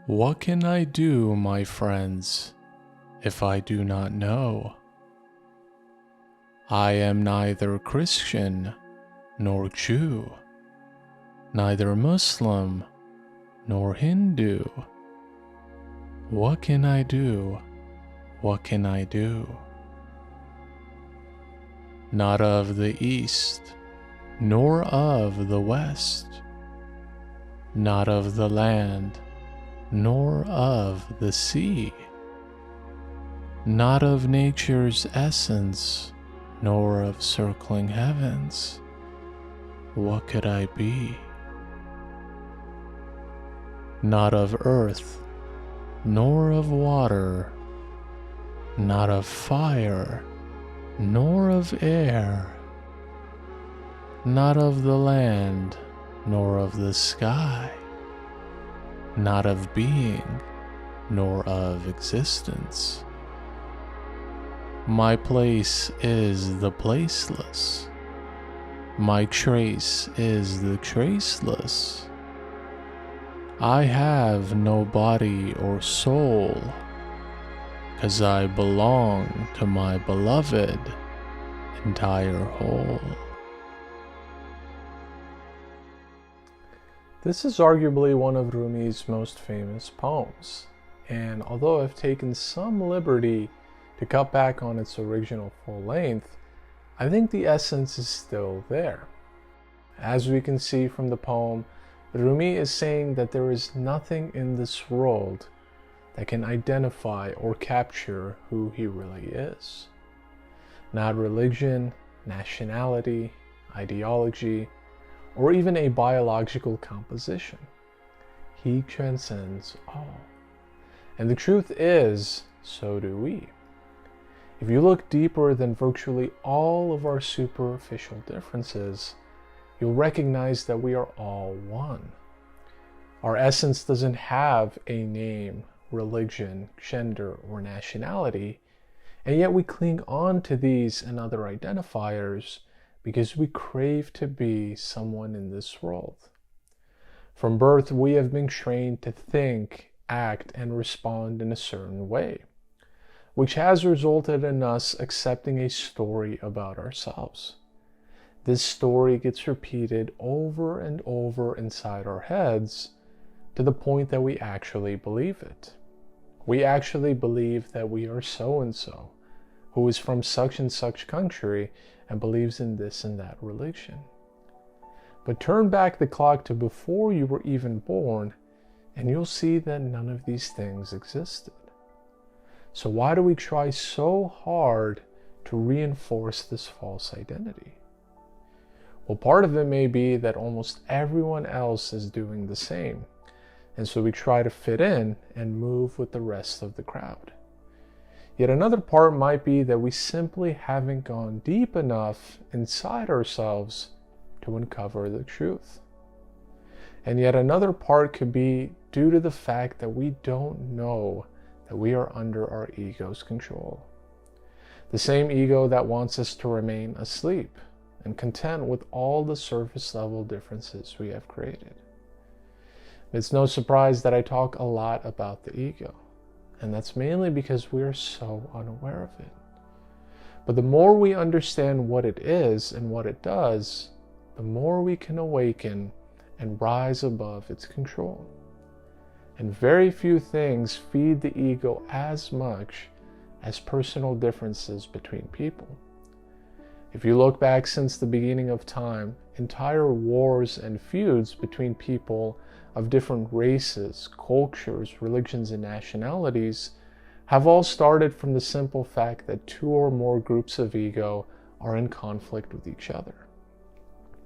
What can I do, my friends, if I do not know? I am neither Christian nor Jew, neither Muslim nor Hindu. What can I do? What can I do? Not of the East, nor of the West, not of the land, nor of the sea, not of nature's essence, nor of circling heavens. What could I be? Not of earth, nor of water, not of fire, nor of air, not of the land, nor of the sky, not of being, nor of existence. My place is the placeless. My trace is the traceless. I have no body or soul, 'cause I belong to my beloved entire whole. This is arguably one of Rumi's most famous poems, and although I've taken some liberty to cut back on its original full length, I think the essence is still there. As we can see from the poem, Rumi is saying that there is nothing in this world that can identify or capture who he really is. Not religion, nationality, ideology, or even a biological composition. He transcends all. And the truth is, so do we. If you look deeper than virtually all of our superficial differences, you'll recognize that we are all one. Our essence doesn't have a name, religion, gender, or nationality, and yet we cling on to these and other identifiers because we crave to be someone in this world. From birth, we have been trained to think, act, and respond in a certain way, which has resulted in us accepting a story about ourselves. This story gets repeated over and over inside our heads to the point that we actually believe it. We actually believe that we are so-and-so, who is from such and such country and believes in this and that religion. But turn back the clock to before you were even born, and you'll see that none of these things existed. So why do we try so hard to reinforce this false identity? Well, part of it may be that almost everyone else is doing the same, and so we try to fit in and move with the rest of the crowd. Yet another part might be that we simply haven't gone deep enough inside ourselves to uncover the truth. And yet another part could be due to the fact that we don't know that we are under our ego's control. The same ego that wants us to remain asleep and content with all the surface level differences we have created. It's no surprise that I talk a lot about the ego, and that's mainly because we are so unaware of it. But the more we understand what it is and what it does, the more we can awaken and rise above its control. And very few things feed the ego as much as personal differences between people. If you look back since the beginning of time, entire wars and feuds between people of different races, cultures, religions, and nationalities have all started from the simple fact that two or more groups of ego are in conflict with each other.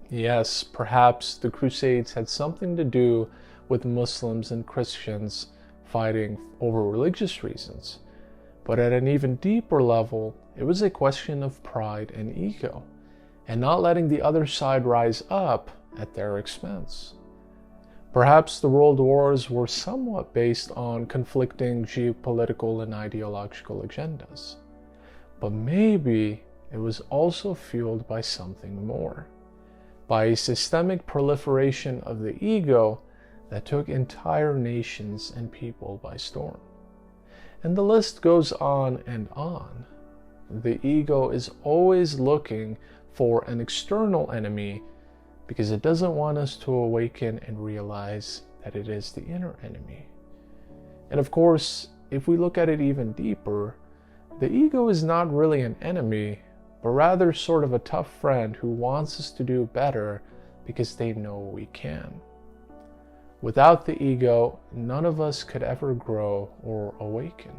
Yes, perhaps the Crusades had something to do with Muslims and Christians fighting over religious reasons, but at an even deeper level, it was a question of pride and ego, and not letting the other side rise up at their expense. Perhaps the world wars were somewhat based on conflicting geopolitical and ideological agendas, but maybe it was also fueled by something more, by a systemic proliferation of the ego that took entire nations and people by storm. And the list goes on and on. The ego is always looking for an external enemy because it doesn't want us to awaken and realize that it is the inner enemy. And of course, if we look at it even deeper, the ego is not really an enemy, but rather sort of a tough friend who wants us to do better because they know we can. Without the ego, none of us could ever grow or awaken.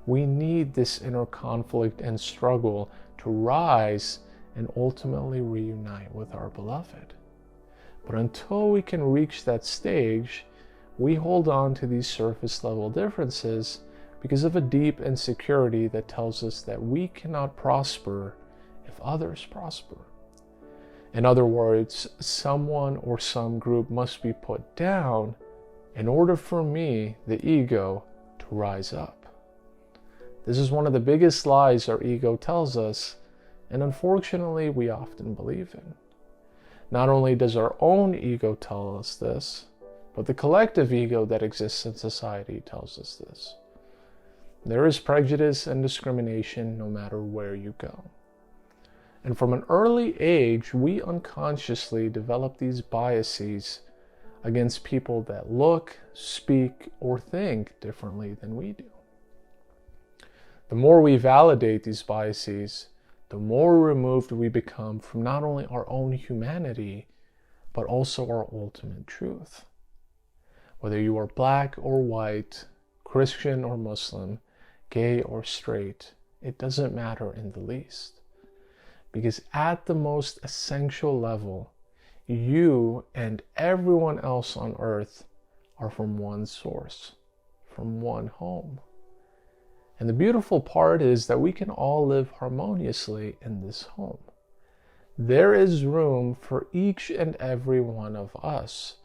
We need this inner conflict and struggle to rise and ultimately reunite with our beloved. But until we can reach that stage, we hold on to these surface level differences because of a deep insecurity that tells us that we cannot prosper if others prosper. In other words, someone or some group must be put down in order for me, the ego, to rise up. This is one of the biggest lies our ego tells us, and unfortunately we often believe in. Not only does our own ego tell us this, but the collective ego that exists in society tells us this. There is prejudice and discrimination no matter where you go. And from an early age, we unconsciously develop these biases against people that look, speak, or think differently than we do. The more we validate these biases, the more removed we become from not only our own humanity, but also our ultimate truth. Whether you are black or white, Christian or Muslim, gay or straight, it doesn't matter in the least. Because at the most essential level, you and everyone else on earth are from one source, from one home. And the beautiful part is that we can all live harmoniously in this home. There is room for each and every one of us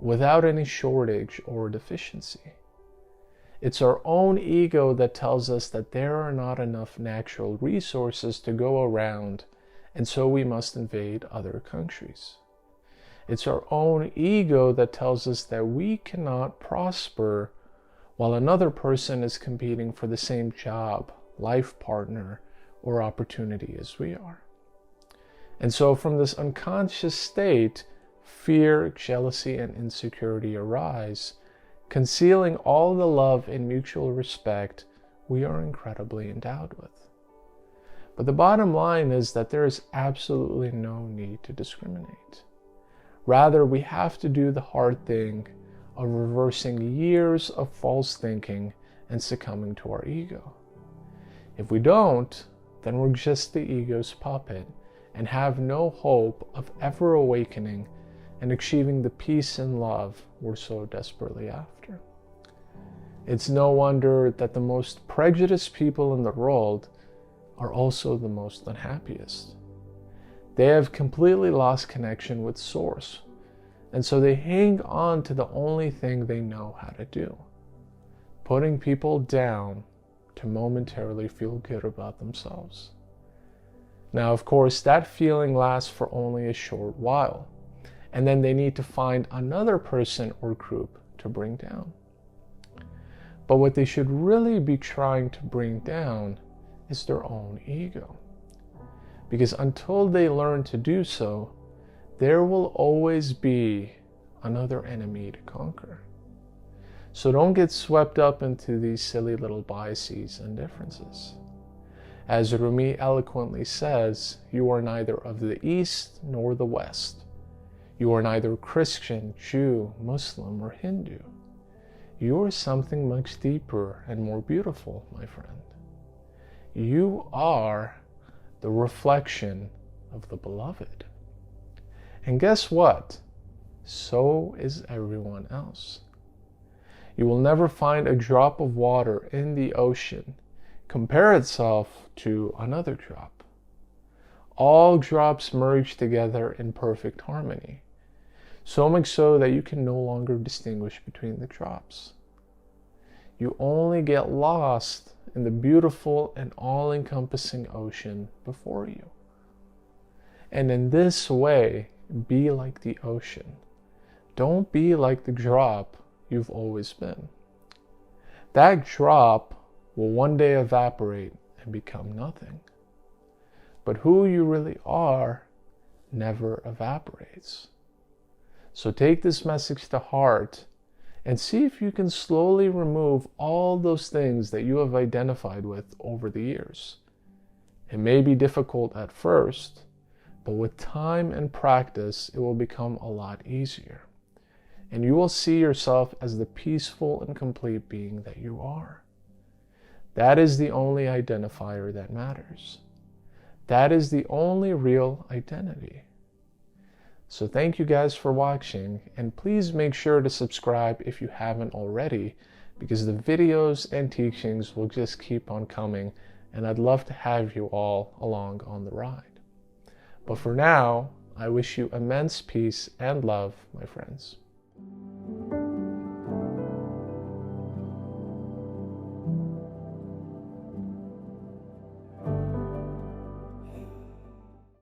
without any shortage or deficiency. It's our own ego that tells us that there are not enough natural resources to go around, and so we must invade other countries. It's our own ego that tells us that we cannot prosper while another person is competing for the same job, life partner, or opportunity as we are. And so from this unconscious state, fear, jealousy, and insecurity arise, concealing all the love and mutual respect we are incredibly endowed with. But the bottom line is that there is absolutely no need to discriminate. Rather, we have to do the hard thing of reversing years of false thinking and succumbing to our ego. If we don't, then we're just the ego's puppet and have no hope of ever awakening and achieving the peace and love we're so desperately after. It's no wonder that the most prejudiced people in the world are also the most unhappiest. They have completely lost connection with Source, and so they hang on to the only thing they know how to do, putting people down to momentarily feel good about themselves. Now, of course, that feeling lasts for only a short while, and then they need to find another person or group to bring down. But what they should really be trying to bring down is their own ego. Because until they learn to do so, there will always be another enemy to conquer. So don't get swept up into these silly little biases and differences. As Rumi eloquently says, you are neither of the East nor the West. You are neither Christian, Jew, Muslim, or Hindu. You are something much deeper and more beautiful, my friend. You are the reflection of the beloved. And guess what? So is everyone else. You will never find a drop of water in the ocean compare itself to another drop. All drops merge together in perfect harmony, so much so that you can no longer distinguish between the drops. You only get lost in the beautiful and all-encompassing ocean before you. And in this way, be like the ocean, Don't be like the drop you've always been. That drop will one day evaporate and become nothing. But who you really are never evaporates. So take this message to heart and see if you can slowly remove all those things that you have identified with over the years. It may be difficult at first, but with time and practice, it will become a lot easier. And you will see yourself as the peaceful and complete being that you are. That is the only identifier that matters. That is the only real identity. So thank you guys for watching, and please make sure to subscribe if you haven't already, because the videos and teachings will just keep on coming, and I'd love to have you all along on the ride. But for now, I wish you immense peace and love, my friends.